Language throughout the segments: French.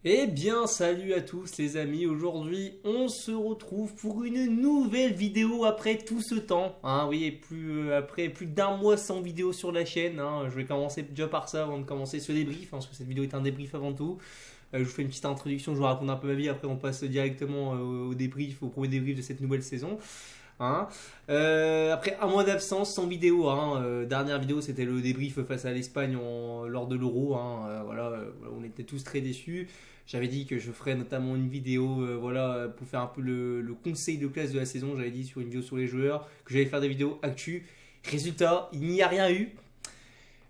Eh bien, salut à tous les amis. Aujourd'hui, on se retrouve pour une nouvelle vidéo après tout ce temps. Oui, et après plus d'un mois sans vidéo sur la chaîne. Je vais commencer déjà par ça avant de commencer ce débrief, parce que cette vidéo est un débrief avant tout. Je vous fais une petite introduction, je vous raconte un peu ma vie. Après, on passe directement au débrief, au premier débrief de cette nouvelle saison. Après un mois d'absence sans vidéo, dernière vidéo c'était le débrief face à l'Espagne lors de l'Euro, on était tous très déçus. J'avais dit que je ferais notamment une vidéo pour faire un peu le conseil de classe de la saison. J'avais dit sur une vidéo sur les joueurs que j'allais faire des vidéos actu. Résultat, il n'y a rien eu.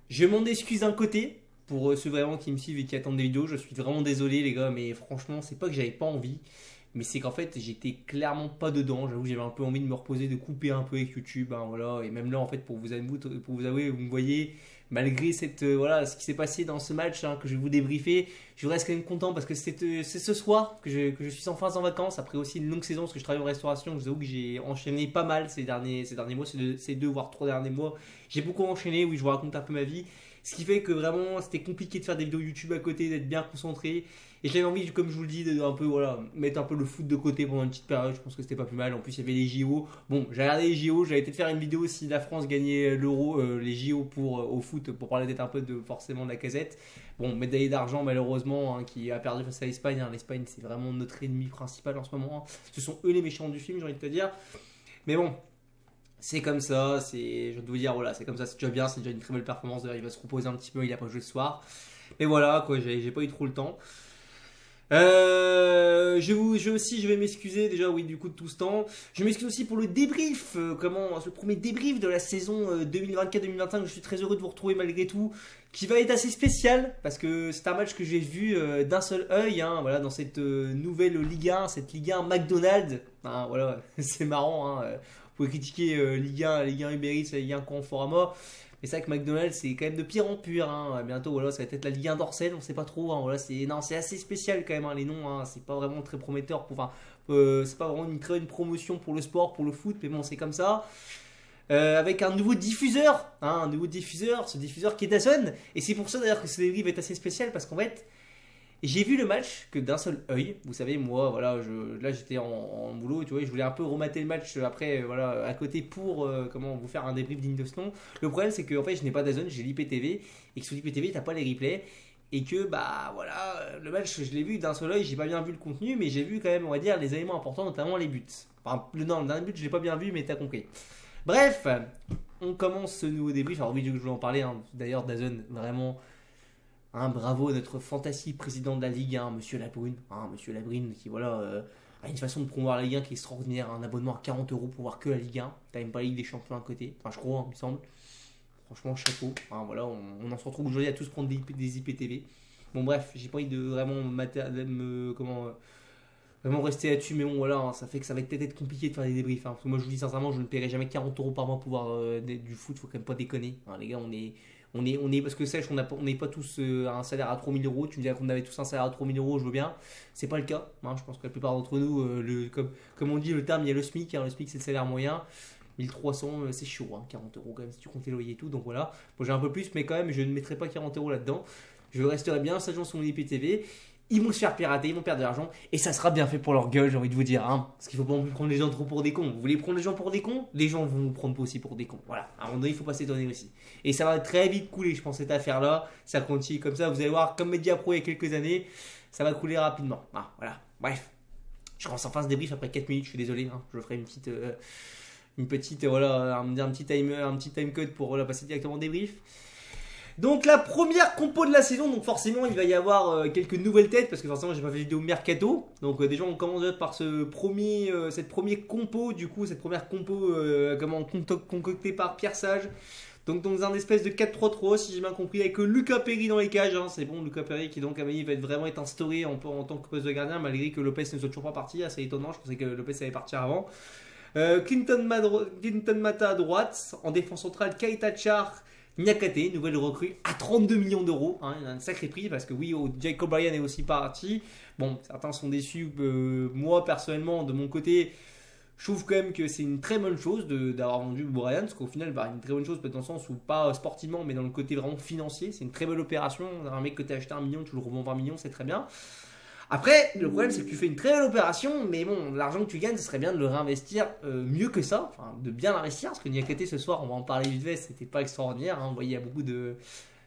Je m'en excuse d'un côté pour ceux vraiment qui me suivent et qui attendent des vidéos. Je suis vraiment désolé les gars, mais franchement c'est pas que j'avais pas envie, mais c'est qu'en fait j'étais clairement pas dedans. J'avoue, j'avais un peu envie de me reposer, de couper un peu avec YouTube, et même là en fait pour vous avouer, vous me voyez, malgré ce qui s'est passé dans ce match, que je vais vous débriefer, je reste quand même content parce que c'est ce soir que je suis enfin en vacances après aussi une longue saison, parce que je travaille en restauration. Je vous avoue que j'ai enchaîné pas mal ces derniers mois, ces deux voire trois derniers mois. J'ai beaucoup enchaîné, oui, je vous raconte un peu ma vie. Ce qui fait que vraiment c'était compliqué de faire des vidéos YouTube à côté, d'être bien concentré. Et j'avais envie, comme je vous le dis, de un peu, mettre un peu le foot de côté pendant une petite période. Je pense que c'était pas plus mal. En plus, il y avait les JO. Bon, j'ai regardé les JO. J'allais peut-être faire une vidéo si la France gagnait l'Euro, les JO au foot, pour parler peut-être un peu de forcément de la Casette. Bon, médaille d'argent malheureusement, qui a perdu face à l'Espagne. L'Espagne, c'est vraiment notre ennemi principal en ce moment. Ce sont eux les méchants du film, j'ai envie de te dire. Mais bon, c'est comme ça, je vais te vous dire, voilà, c'est comme ça, c'est déjà bien, c'est déjà une très belle performance. D'ailleurs, il va se reposer un petit peu, il a pas joué ce soir. Mais voilà, quoi, j'ai pas eu trop le temps. Je vais m'excuser déjà, oui, du coup, de tout ce temps. Je m'excuse aussi pour le débrief, le premier débrief de la saison 2024-2025. Je suis très heureux de vous retrouver malgré tout, qui va être assez spécial parce que c'est un match que j'ai vu d'un seul œil, dans cette nouvelle Ligue 1, cette Ligue 1 McDonald's. Voilà, c'est marrant. Vous pouvez critiquer Ligue 1 Uber Eats, la Ligue 1 Conforama. Mais c'est vrai que McDonald's c'est quand même de pire en pire. Bientôt ça va être la Ligue 1 d'Orsay, on sait pas trop. C'est assez spécial quand même, les noms. C'est pas vraiment très prometteur. C'est pas vraiment une très bonne promotion pour le sport, pour le foot. Mais bon, c'est comme ça. Avec un nouveau diffuseur, ce diffuseur qui est DAZN. Et c'est pour ça d'ailleurs que ce livre est assez spécial, parce qu'en fait, j'ai vu le match que d'un seul œil. Vous savez, moi, là j'étais en boulot, tu vois, je voulais un peu remater le match après, à côté pour vous faire un débrief digne de ce nom. Le problème, c'est que en fait, je n'ai pas DAZN, j'ai l'IPTV, et que sur l'IPTV, t'as pas les replays. Et que, le match, je l'ai vu d'un seul œil, j'ai pas bien vu le contenu, mais j'ai vu quand même, on va dire, les éléments importants, notamment les buts. Enfin, le dernier but, je l'ai pas bien vu, mais t'as compris. Bref, on commence ce nouveau débrief. Alors, oui, je voulais en parler, d'ailleurs, DAZN, vraiment. Bravo à notre fantastique président de la Ligue, Monsieur Labrune, Monsieur Labrune, qui a une façon de promouvoir la Ligue 1 qui est extraordinaire. Un abonnement à 40 euros pour voir que la Ligue 1. T'as même pas la Ligue des Champions à côté. Enfin, je crois, il me semble. Franchement, chapeau. On en se retrouve aujourd'hui à tous prendre des IPTV. Bon, bref, j'ai pas envie de vraiment vraiment rester là-dessus, mais bon, ça fait que ça va peut-être être compliqué de faire des débriefs. Parce que moi, je vous dis sincèrement, je ne paierai jamais 40 euros par mois pour voir du foot. Faut quand même pas déconner. Les gars, on est parce que sache, on n'est pas tous à un salaire à 3000 euros. Tu me dirais qu'on avait tous un salaire à 3000 euros, je veux bien. C'est pas le cas. Je pense que la plupart d'entre nous, comme on dit le terme, il y a le SMIC. Le SMIC, c'est le salaire moyen. 1300, c'est chaud, 40 euros quand même si tu comptes les loyers et tout. Donc voilà. Bon, j'ai un peu plus, mais quand même, je ne mettrai pas 40 euros là-dedans. Je resterai bien sachant sur mon IPTV. Ils vont se faire pirater, ils vont perdre de l'argent, et ça sera bien fait pour leur gueule, j'ai envie de vous dire. Parce qu'il faut pas non plus prendre les gens trop pour des cons. Vous voulez prendre les gens pour des cons, les gens vont vous prendre aussi pour des cons. Voilà, à un moment donné, il faut pas s'étonner aussi. Et ça va très vite couler, je pense, cette affaire-là. Ça continue comme ça, vous allez voir, comme Mediapro il y a quelques années, ça va couler rapidement. Voilà, bref. Je commence enfin ce débrief après 4 minutes, je suis désolé. Je ferai un petit time code pour passer directement au débrief. Donc la première compo de la saison, donc forcément il va y avoir quelques nouvelles têtes, parce que forcément j'ai pas fait de vidéo mercato. Donc déjà on commence par cette première compo concoctée par Pierre Sage. Donc dans un espèce de 4-3-3 si j'ai bien compris, avec Lucas Perry dans les cages. C'est bon, Lucas Perry qui donc va vraiment être instauré en tant que poste de gardien, malgré que Lopez ne soit toujours pas parti. C'est étonnant, je pensais que Lopez allait partir avant. Clinton Mata à droite, en défense centrale Keita Char, Niakate, nouvelle recrue à 32 millions d'euros. Il a un sacré prix parce que oui, Jacob Bryan est aussi parti. Bon, certains sont déçus. Moi, personnellement, de mon côté, je trouve quand même que c'est une très bonne chose d'avoir vendu Bryan, parce qu'au final, une très bonne chose peut-être dans le sens où pas sportivement, mais dans le côté vraiment financier. C'est une très belle opération. Un mec que tu as acheté 1 million, tu le revends 20 millions, c'est très bien. Après, le problème c'est que tu fais une très belle opération, mais bon, l'argent que tu gagnes, ce serait bien de le réinvestir mieux que ça, enfin de bien l'investir, parce que Niakate ce soir, on va en parler vite fait, c'était pas extraordinaire, hein. Vous voyez, il y a beaucoup de,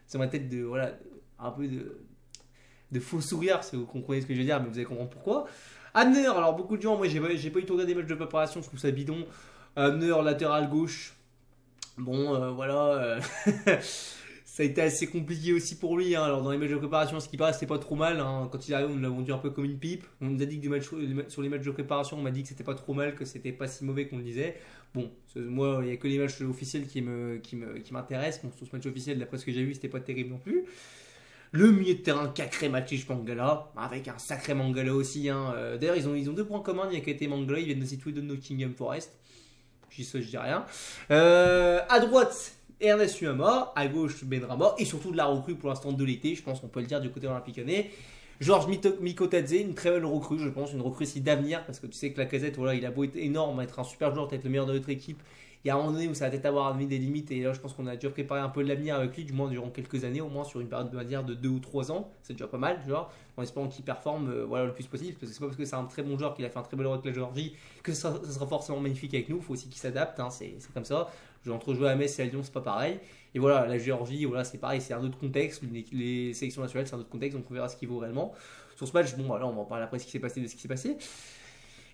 sur ma tête, de, voilà, un peu de faux sourires, si vous comprenez ce que je veux dire, mais vous allez comprendre pourquoi. Abner, alors beaucoup de gens, moi j'ai pas eu tout regardé des matchs de préparation, je trouve ça bidon. Abner, latéral gauche, bon, voilà. Ça a été assez compliqué aussi pour lui. Hein. Alors, dans les matchs de préparation, ce qui paraît, c'était pas trop mal. Hein. Quand il arrive, on l'a vendu un peu comme une pipe. On nous a dit que sur les matchs de préparation, on m'a dit que c'était pas trop mal, que c'était pas si mauvais qu'on le disait. Bon, moi, il n'y a que les matchs officiels qui m'intéressent. Bon, sur ce match officiel, d'après ce que j'ai vu, c'était pas terrible non plus. Le milieu de terrain, Kakré, Matic, Mangala, avec un sacré Mangala aussi. Hein. D'ailleurs, ils ont deux points communs. Il y a qu'à été Mangala, ils viennent aussi tous les deux de Nottingham Forest. Je dis ça, je dis rien. À droite, Ernest Suama, à gauche Benrama, et surtout de la recrue pour l'instant de l'été, je pense qu'on peut le dire du côté olympique lyonnais. Georges Mikotadze, une très belle recrue, je pense, une recrue aussi d'avenir, parce que tu sais que Lacazette, voilà, il a beau être énorme, être un super joueur, être le meilleur de notre équipe. Il y a un moment donné où ça va peut-être avoir des limites, et là je pense qu'on a déjà préparé un peu de l'avenir avec lui, du moins durant quelques années, au moins sur une période de 2 ou 3 ans, c'est déjà pas mal, genre, en espérant qu'il performe voilà, le plus possible, parce que c'est pas parce que c'est un très bon joueur qu'il a fait un très bel euro avec la Géorgie que ça sera forcément magnifique avec nous, il faut aussi qu'il s'adapte, hein, c'est comme ça. Entre jouer à Metz et à Lyon, c'est pas pareil. Et voilà, la Géorgie, voilà, c'est pareil, c'est un autre contexte. Les sélections nationales, c'est un autre contexte, donc on verra ce qu'il vaut réellement. Sur ce match, bon, voilà, on va en parler après de ce qui s'est passé.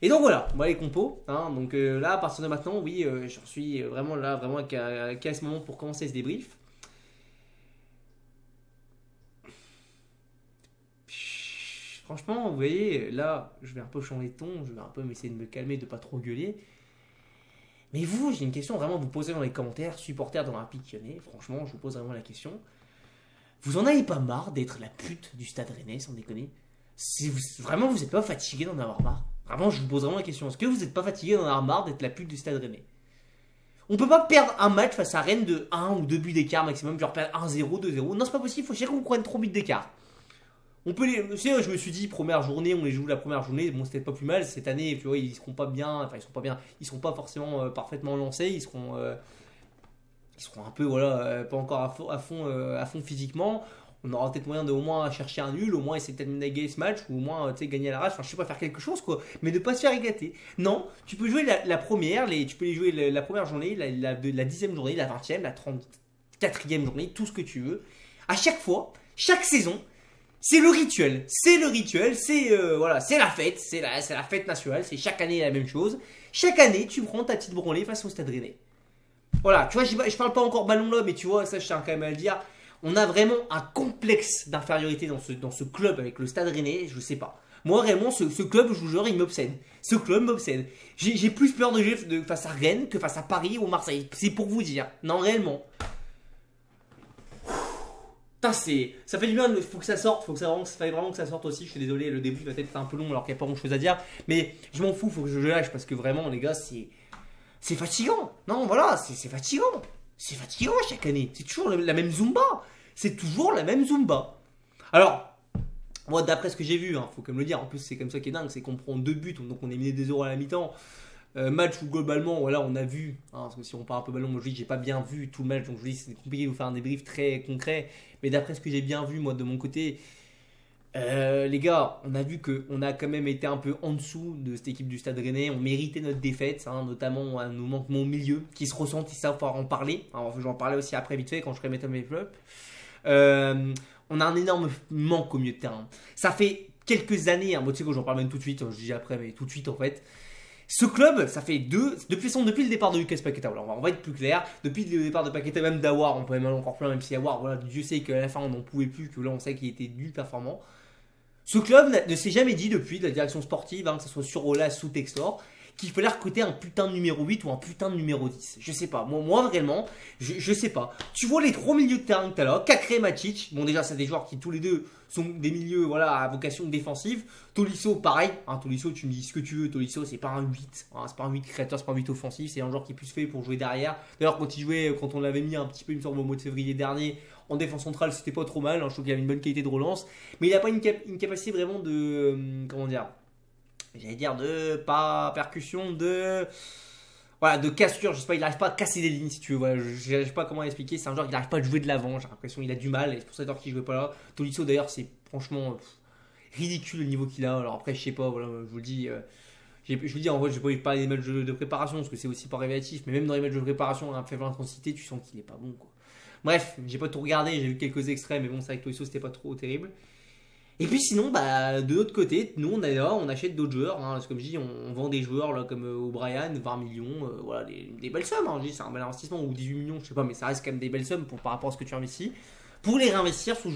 Et donc voilà, les compos. Hein, donc là, à partir de maintenant, oui, j'en suis vraiment là, vraiment qu'à ce moment pour commencer ce débrief. Franchement, vous voyez, là, je vais un peu changer de ton, je vais un peu essayer de me calmer, de pas trop gueuler. Mais vous, j'ai une question vraiment à vous poser dans les commentaires, supporters de l'Olympique Lyonnais, franchement, je vous pose vraiment la question. Vous en avez pas marre d'être la pute du Stade Rennais, sans déconner? Vraiment, vous n'êtes pas fatigué d'en avoir marre? Vraiment, je vous pose vraiment la question. Est-ce que vous n'êtes pas fatigué d'en avoir marre d'être la pute du Stade Rennais? On peut pas perdre un match face à Rennes de 1 ou 2 buts d'écart maximum, genre perdre 1-0, 2-0. Non, c'est pas possible, il faut chercher qu'on prenne 3 buts d'écart. On peut les. Tu sais, je me suis dit, première journée, on les joue la première journée. Bon, c'était pas plus mal. Cette année, tu vois, ils seront pas bien. Enfin, ils seront pas bien. Ils seront pas forcément parfaitement lancés. Ils seront un peu, voilà, pas encore à fond physiquement. On aura peut-être moyen de au moins chercher un nul, au moins essayer peut-être de gagner ce match, ou au moins, tu sais, gagner à l'arrache. Enfin, je sais pas, faire quelque chose, quoi. Mais ne pas se faire éclater. Non, tu peux jouer la première, tu peux les jouer la première journée, la 10e journée, la 20e, la 34e journée, tout ce que tu veux. À chaque fois, chaque saison. C'est le rituel, c'est voilà, c'est la fête, c'est la fête nationale, c'est chaque année la même chose. Chaque année, tu prends ta petite branlée face au Stade Rennais. Voilà, tu vois, je parle pas encore ballon là, mais tu vois, ça je tiens quand même à le dire. On a vraiment un complexe d'infériorité dans ce club avec le Stade Rennais, je sais pas. Moi, réellement, ce club, je vous jure, il m'obsède. Ce club m'obsède. J'ai plus peur de jouer face à Rennes que face à Paris ou Marseille. C'est pour vous dire. Non, réellement. Putain, ça fait du bien, il faut que ça sorte, ça faille vraiment que ça sorte aussi. Je suis désolé, le début va être un peu long alors qu'il n'y a pas grand chose à dire. Mais je m'en fous, il faut que je lâche parce que vraiment, les gars, c'est fatigant. Non, voilà, c'est fatigant. C'est fatigant chaque année. C'est toujours la même Zumba. C'est toujours la même Zumba. Alors, moi, d'après ce que j'ai vu, faut quand même le dire, en plus, c'est comme ça qui est dingue, c'est qu'on prend 2 buts, donc on est mené 2-0 à la mi-temps. Match où globalement, voilà, on a vu, parce que si on parle un peu ballon, moi je dis que j'ai pas bien vu tout le match, donc je dis c'est compliqué de vous faire un débrief très concret, mais d'après ce que j'ai bien vu, moi de mon côté, les gars, on a vu qu'on a quand même été un peu en dessous de cette équipe du Stade Rennais, on méritait notre défaite, notamment à nos manquements au milieu, qui se ressentent, ils savent pouvoir en parler, alors je vais en parler aussi après vite fait quand je ferai mes top et flop. On a un énorme manque au milieu de terrain. Ça fait quelques années, moi tu sais que j'en parle même tout de suite, je dis après, mais tout de suite en fait. Ce club, ça fait depuis le départ de Lucas Paqueta, voilà, on va être plus clair, depuis le départ de Paqueta, même d'Awar, on peut même encore plus, même si Awar, voilà, Dieu sait qu'à la fin on n'en pouvait plus, que là on sait qu'il était nul performant. Ce club ne s'est jamais dit depuis la direction sportive, que ce soit sur Olas ou Textor, qu'il fallait recruter un putain de numéro 8 ou un putain de numéro 10. Je sais pas, moi vraiment, je sais pas. Tu vois les 3 milieux de terrain que t'as là, Kakré, Matic, bon déjà c'est des joueurs qui tous les deux sont des milieux voilà, à vocation défensive. Tolisso pareil, Tolisso tu me dis ce que tu veux, Tolisso c'est pas un 8, c'est pas un 8 créateur, c'est pas un 8 offensif, c'est un joueur qui est plus fait pour jouer derrière. D'ailleurs quand on l'avait mis un petit peu il me semble au mois de février dernier, en défense centrale c'était pas trop mal, je trouve qu'il avait une bonne qualité de relance, mais il n'a pas une capacité vraiment de, comment dire, j'allais dire de pas percussion, de cassure, je sais pas, il n'arrive pas à casser des lignes si tu veux, voilà, je sais pas comment expliquer, c'est un joueur qui n'arrive pas à jouer de l'avant, j'ai l'impression qu'il a du mal, et c'est pour ça qu'il jouait pas là. Tolisso d'ailleurs c'est franchement, ridicule le niveau qu'il a. Alors après, je sais pas, voilà, je vous le dis. Je vous dis, en vrai, je vais pas parler des matchs de préparation parce que c'est aussi pas révélatif, mais même dans les matchs de préparation à faible intensité, tu sens qu'il est pas bon, quoi. Bref, j'ai pas tout regardé, j'ai vu quelques extraits, mais bon, c'est avec Toiso, c'était pas trop terrible. Et puis sinon, bah, de l'autre côté, nous on est là, on achète d'autres joueurs. Hein, parce que comme je dis, on vend des joueurs là, comme O'Brien, 20 millions, voilà, des belles sommes. Hein, je dis, c'est un bel investissement, ou 18 millions, je sais pas, mais ça reste quand même des belles sommes par rapport à ce que tu investis. Pour les réinvestir sur ce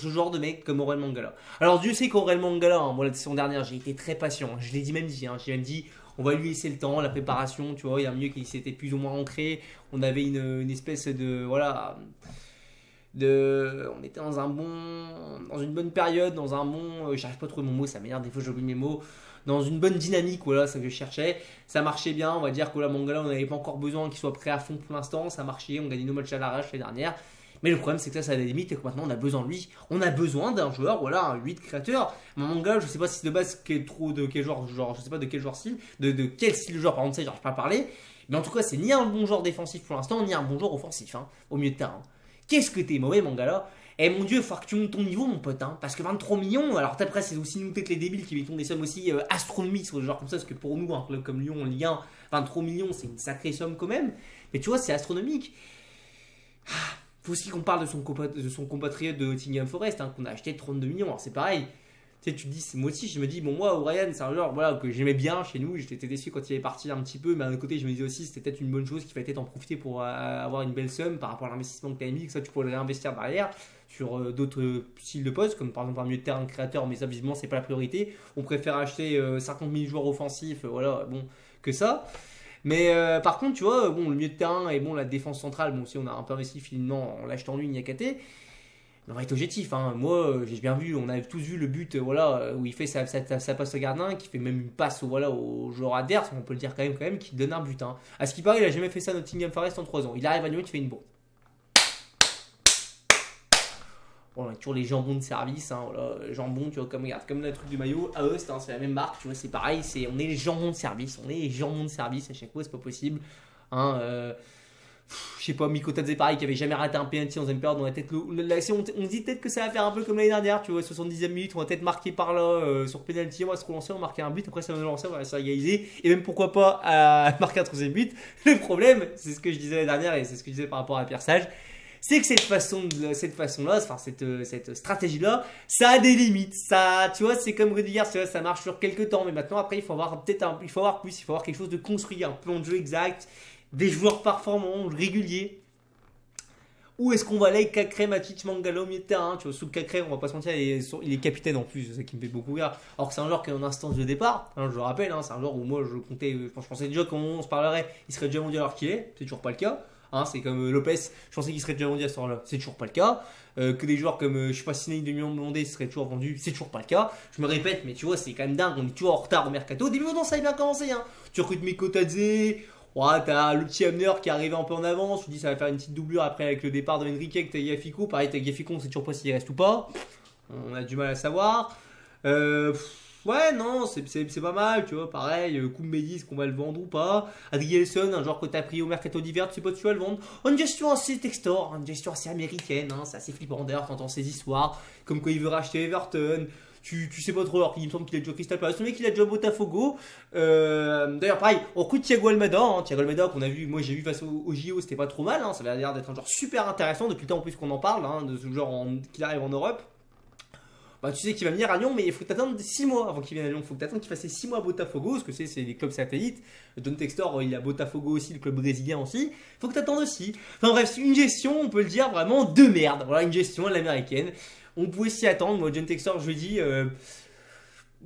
genre de mec comme Aurel Mangala. Alors Dieu sait qu'Aurel Mangala, hein, moi la saison dernière, j'ai été très patient. Je l'ai dit, j'ai même dit, on va lui laisser le temps, la préparation, tu vois, il y a mieux qu'il s'était plus ou moins ancré. On avait une espèce de, voilà... on était dans une bonne période, dans un bon, j'arrive pas à trouver mon mot, ça m'énerve, des fois j'oublie mes mots, dans une bonne dynamique, voilà, ça que je cherchais, ça marchait bien, on va dire que la Mangala, on n'avait pas encore besoin qu'il soit prêt à fond pour l'instant, ça marchait, on gagnait nos matchs à l'arrache l'année dernière, mais le problème c'est que ça a des limites et que maintenant on a besoin de lui, on a besoin d'un joueur, voilà, un 8 créateur, Mangala, je sais pas si de base de quel joueur, genre, je sais pas de quel joueur style, de quel style de joueur, par exemple ça j'arrive pas à parler, mais en tout cas c'est ni un bon joueur défensif pour l'instant, ni un bon joueur offensif, hein, au milieu de terrain. Qu'est-ce que t'es mauvais, Mangala? Eh mon dieu, il faut que tu montes ton niveau, mon pote, hein, parce que 23 millions, alors après c'est aussi nous peut-être les débiles qui mettons des sommes aussi astronomiques sur des joueurs comme ça, parce que pour nous, un club comme Lyon en Ligue 1, 23 millions, c'est une sacrée somme quand même, mais tu vois, c'est astronomique. Faut aussi qu'on parle de son compatriote de Nottingham Forest, hein, qu'on a acheté 32 millions, alors c'est pareil. Tu sais, tu te dis, moi aussi, je me dis, bon, moi, O'Brien, c'est un joueur voilà, que j'aimais bien chez nous. J'étais déçu quand il est parti un petit peu, mais d'un côté, je me disais aussi, c'était peut-être une bonne chose qu'il fallait peut-être en profiter pour avoir une belle somme par rapport à l'investissement que tu as mis, que ça, tu pourrais le réinvestir derrière sur d'autres styles de postes, comme par exemple un milieu de terrain créateur, mais ça, visiblement, c'est pas la priorité. On préfère acheter 50 000 joueurs offensifs, voilà, bon, que ça. Mais par contre, tu vois, bon, le milieu de terrain et bon, la défense centrale, bon, si on a un peu investi finalement en l'achetant lui, Niakate. Mais on va être objectif, hein. Moi j'ai bien vu, on a tous vu le but voilà, où il fait sa passe au gardien, qui fait même une passe voilà, au joueur adverse, on peut le dire quand même, qui donne un but. Hein. À ce qui paraît, il a jamais fait ça à Nottingham Forest en 3 ans. Il arrive à Lyon, il fait une bourde. Bon, on a toujours les jambons de service, hein, voilà, jambons, tu vois, comme le truc du maillot, Aoste, hein, c'est la même marque, tu vois, c'est pareil, on est les jambons de service, à chaque fois, c'est pas possible. Hein, je sais pas, Mikotadze pareil qui avait jamais raté un penalty en deuxième période, on dit peut-être que ça va faire un peu comme l'année dernière, tu vois, 70e minute, on va peut-être marquer par là sur penalty, on va se relancer, on va marquer un but, après ça va nous lancer, on va se égaliser, et même pourquoi pas à marquer un troisième but. Le problème, c'est ce que je disais l'année dernière et c'est ce que je disais par rapport à Pierre Sage, c'est que cette façon-là, enfin cette stratégie-là, ça a des limites. Ça, tu vois, c'est comme Rudiger, ça marche sur quelques temps, mais maintenant après il faut avoir plus, il faut avoir quelque chose de construit, un plan de jeu exact, des joueurs performants, réguliers. Où est-ce qu'on va aller avec Cacré, Matic, Mangala au milieu de terrain, tu vois, sous Cacré, on va pas se mentir, il est capitaine en plus, c'est ça qui me fait beaucoup rire. Alors que c'est un joueur qui est en instance de départ, hein, je le rappelle, hein, c'est un joueur où moi je comptais, je pensais déjà qu'on se parlerait, il serait déjà mondial alors qu'il est, c'est toujours pas le cas. Hein, c'est comme Lopez, je pensais qu'il serait déjà vendu à ce moment-là, c'est toujours pas le cas. Que des joueurs comme, je sais pas, Siné de millions demandés seraient toujours vendus, c'est toujours pas le cas. Je me répète, mais tu vois, c'est quand même dingue, on est toujours en retard au mercato. Au début, non, ça a bien commencé. Hein. Tu recrutes Mikotadze, ouais, t'as le petit Hamner qui est arrivé un peu en avance, tu dis ça va faire une petite doublure après avec le départ de Henrique avec Tagliafico. Pareil, Tagliafico, on sait toujours pas s'il reste ou pas. On a du mal à savoir. Ouais, non, c'est pas mal, tu vois, pareil, Koumbedi, est-ce qu'on va le vendre ou pas? Adrielson, un joueur que t'as pris au mercato d'hiver, tu sais pas si tu vas le vendre. Une gestion assez textor, une gestion assez américaine, hein, c'est assez flippant d'ailleurs, t'entends ces histoires, comme quand il veut racheter Everton, tu sais pas trop, alors qu'il me semble qu'il a déjà Crystal Palace, le mec il a déjà Botafogo. D'ailleurs, pareil, on recrute Thiago Almada, Thiago Almada qu'on a vu, moi j'ai vu face au JO, c'était pas trop mal, hein, ça avait l'air d'être un joueur super intéressant depuis le temps en plus qu'on en parle, hein, de ce joueur qu'il arrive en Europe. Bah, tu sais qu'il va venir à Lyon, mais il faut t'attendre 6 mois avant qu'il vienne à Lyon. Il faut que t'attendre qu'il fasse 6 mois à Botafogo, parce que c'est des clubs satellites. John Textor, il a Botafogo aussi, le club brésilien aussi. Il faut que t'attendes aussi. Enfin bref, c'est une gestion, on peut le dire, vraiment de merde. Voilà, une gestion à l'américaine. On pouvait s'y attendre. Moi, John Textor, je lui dis.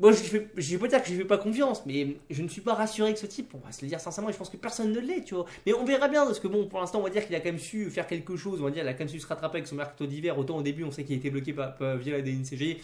Moi, je vais pas dire que je lui fais pas confiance, mais je ne suis pas rassuré que ce type, on va se le dire sincèrement, et je pense que personne ne l'est, tu vois. Mais on verra bien, parce que bon, pour l'instant, on va dire qu'il a quand même su faire quelque chose, on va dire qu'il a quand même su se rattraper avec son mercato d'hiver. Autant au début, on sait qu'il a été bloqué via la DNCG.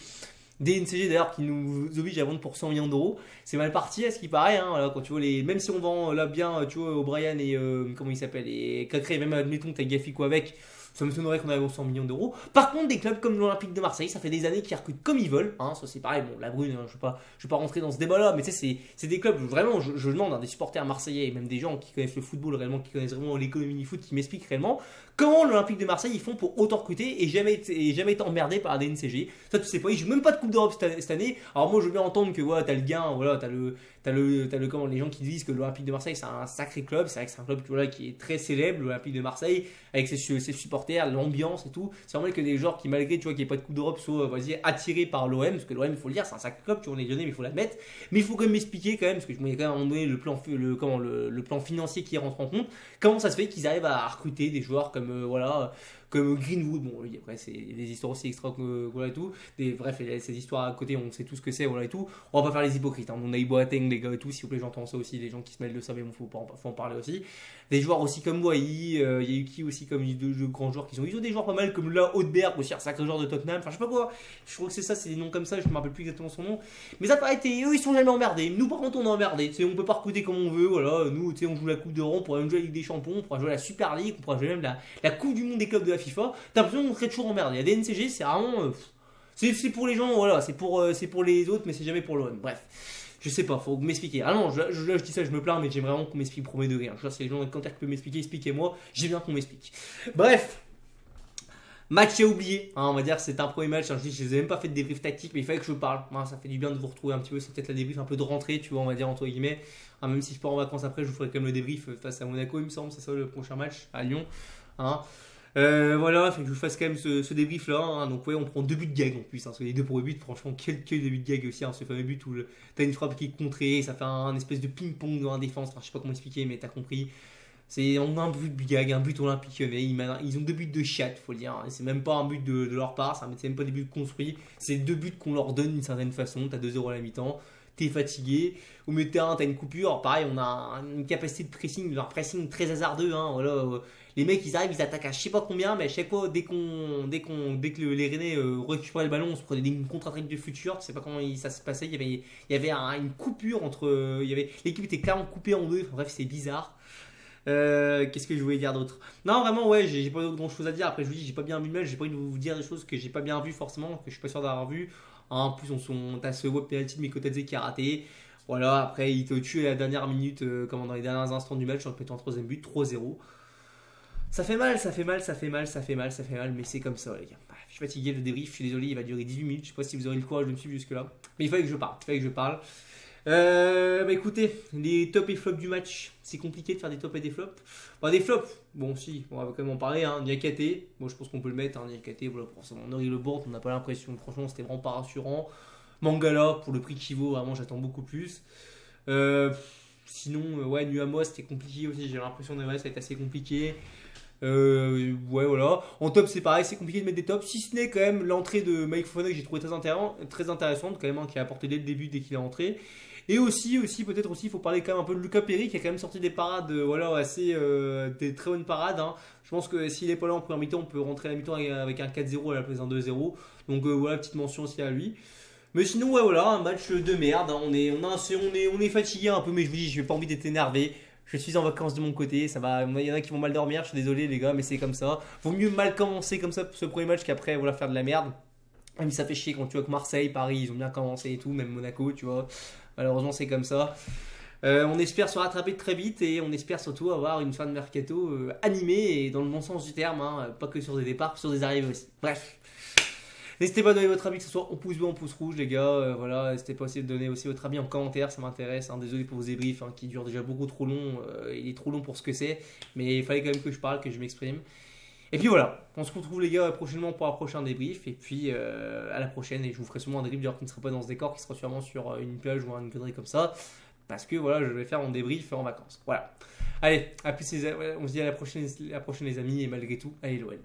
DNCG d'ailleurs qui nous oblige à vendre pour 100 millions d'euros. C'est mal parti à ce qui paraît. Hein, voilà, quand tu vois même si on vend là bien, tu vois, O'Brien et comment il s'appelle, et Cacré, même admettons que t'as Gafico avec, Ça m'étonnerait qu'on arrive aux 100 millions d'euros. Par contre, des clubs comme l'Olympique de Marseille, ça fait des années qu'ils recrutent comme ils veulent. Hein, ça c'est pareil, bon, la Brune, hein, je vais pas rentrer dans ce débat-là, mais tu sais, c'est des clubs, vraiment, je demande à des supporters marseillais et même des gens qui connaissent le football réellement, qui connaissent vraiment l'économie du foot, qui m'expliquent réellement comment l'Olympique de Marseille ils font pour autant recruter et jamais été emmerdé par la DNCG. Ça, tu sais pas, ils jouent même pas de Coupe d'Europe cette année. Alors moi, je veux bien entendre que voilà, t'as le gain, voilà, t'as le comment, les gens qui disent que l'Olympique de Marseille c'est un sacré club. C'est vrai que c'est un club voilà, qui est très célèbre, l'Olympique de Marseille, avec ses supporters, l'ambiance et tout. C'est normal que des joueurs qui, malgré tu vois, qu'il n'y ait pas de Coupe d'Europe, soient attirés par l'OM, parce que l'OM, il faut le dire, c'est un sacré club, tu vois, on est lyonnais, mais il faut l'admettre. Mais il faut quand même m'expliquer quand même, parce que je me dis quand même à un moment donné le plan financier qui rentre en compte, comment ça se fait qu'ils arrivent à recruter des joueurs comme voilà, comme Greenwood. Bon, après c'est des histoires aussi extra voilà et tout. Bref, ces histoires à côté, on sait tout ce que c'est, voilà et tout. On va pas faire les hypocrites. Hein. On a Boateng, les gars et tout. S'il vous plaît, j'entends ça aussi, des gens qui se mêlent de ça, mais bon, faut en parler aussi. Des joueurs aussi comme Wai, il y a eu qui aussi comme de grands joueurs qui sont. Ils ont des joueurs pas mal comme là Hautberg aussi, un sacré joueur de Tottenham. Enfin, je sais pas quoi. Je trouve que c'est ça, c'est des noms comme ça. Je me rappelle plus exactement son nom. Mais ça paraît, eux, ils sont jamais emmerdés. Nous, par contre, on est emmerdés. On peut pas recruter comme on veut. Voilà, nous, on joue la Coupe d'Europe, on pourra même jouer la Ligue des Champions, on pourra jouer la Super League, on pourra jouer même la Coupe du Monde des clubs de la FIFA. T'as l'impression qu'on serait toujours emmerdé. La DNCG, c'est vraiment. C'est pour les gens, voilà, c'est pour les autres, mais c'est jamais pour l'OM. Bref. Je sais pas, faut m'expliquer. Ah non, je dis ça, je me plains, mais j'aime vraiment qu'on m'explique premier degré. Je sais pas si les gens quand ils peuvent m'expliquer, expliquez-moi. J'ai bien qu'on m'explique. Bref, match à oublier. Hein, on va dire que c'est un premier match. Hein, je les ai même pas fait de débrief tactique, mais il fallait que je parle. Hein, ça fait du bien de vous retrouver un petit peu. C'est peut-être la débrief un peu de rentrée, tu vois, on va dire entre guillemets. Hein, même si je pars en vacances après, je vous ferai quand même le débrief face à Monaco, il me semble. C'est ça le prochain match à Lyon. Hein. Voilà, fait que je vous fasse quand même ce débrief là. Hein. Donc, ouais, on prend 2 buts de gag en plus. Hein, les 2 premiers buts, franchement, quel début de gag aussi. Hein, ce fameux but où t'as une frappe qui est contrée, ça fait un espèce de ping-pong dans la défense. Enfin, je sais pas comment expliquer, mais t'as compris. On a un but de gag, un but olympique. Ils ont 2 buts de chatte, faut le dire. Hein. C'est même pas un but de leur part, c'est même pas des buts construits. C'est 2 buts qu'on leur donne d'une certaine façon. T'as 2-0 à la mi-temps. T'es fatigué, au milieu de terrain t'as une coupure. Alors pareil, on a une capacité de pressing, un pressing très hasardeux. Hein, voilà. Les mecs ils arrivent, ils attaquent à je sais pas combien, mais à chaque fois dès que les Rennais récupéraient le ballon, on se prenait une contre-attaque de futur. Tu sais pas comment ça se passait. Il y avait une coupure entre, l'équipe était clairement coupée en deux. Enfin, bref, c'est bizarre. Qu'est-ce que je voulais dire d'autre? Non, vraiment, ouais, j'ai pas grand chose à dire. Après, je vous dis, j'ai pas bien vu le match, j'ai pas envie de vous dire des choses que j'ai pas bien vu forcément, que je suis pas sûr d'avoir vu. En plus, t'as ce web penalty de Mikotadze qui a raté. Voilà, après, il te tue à la dernière minute, dans les derniers instants du match, en mettant un troisième but, 3-0. Ça fait mal, mais c'est comme ça, les gars. Je suis fatigué, le débrief, je suis désolé, il va durer 18 minutes. Je sais pas si vous aurez le courage de me suivre jusque-là. Mais il fallait que je parle. Écoutez, les tops et flops du match, c'est compliqué de faire des tops et des flops. Des flops, bon si, on va quand même en parler. Hein. Niakate, moi je pense qu'on peut le mettre. Hein. Niakate, voilà, pour ça, on aurait le board, on n'a pas l'impression. Franchement, c'était vraiment pas rassurant. Mangala, pour le prix qu'il vaut, vraiment j'attends beaucoup plus. Sinon, ouais, Nuamos, c'était compliqué aussi. J'ai l'impression que ça va être assez compliqué. Ouais, voilà. En top, c'est pareil, c'est compliqué de mettre des tops. Si ce n'est quand même l'entrée de Mike Fofana que j'ai trouvé très intéressante, quand même, hein, qui a apporté dès le début, dès qu'il est entré. Et aussi, peut-être aussi, il faut parler quand même un peu de Lucas Perry qui a quand même sorti des parades, voilà, des très bonnes parades. Hein. Je pense que s'il est pas là en première mi-temps, on peut rentrer à la mi-temps avec un 4-0 à la place d'un 2-0. Donc voilà, petite mention aussi à lui. Mais sinon, ouais, voilà, un match de merde. Hein. On est fatigué un peu, mais je vous dis, je n'ai pas envie d'être énervé. Je suis en vacances de mon côté, ça va. Il y en a qui vont mal dormir, je suis désolé les gars, mais c'est comme ça. Vaut mieux mal commencer comme ça ce premier match qu'après voilà, faire de la merde. Même si ça fait chier quand tu vois que Marseille, Paris, ils ont bien commencé et tout, même Monaco, tu vois. Malheureusement, c'est comme ça. On espère se rattraper très vite et on espère surtout avoir une fin de mercato animée et dans le bon sens du terme, hein, pas que sur des départs, sur des arrivées aussi. Bref. N'hésitez pas à donner votre avis, que ce soit en pouce bleu, en pouce rouge, les gars. Voilà, n'hésitez pas aussi de donner aussi votre avis en commentaire, ça m'intéresse. Hein. Désolé pour vos débriefs qui durent déjà beaucoup trop long. Il est trop long pour ce que c'est, mais il fallait quand même que je parle, que je m'exprime. Et puis voilà, on se retrouve les gars prochainement pour un prochain débrief. Et puis à la prochaine, et je vous ferai sûrement un débrief d'ailleurs qui ne sera pas dans ce décor, qui sera sûrement sur une plage ou une connerie comme ça. Parce que voilà, je vais faire mon débrief en vacances. Voilà. Allez, à plus, on se dit à la prochaine les amis, et malgré tout, allez l'OL.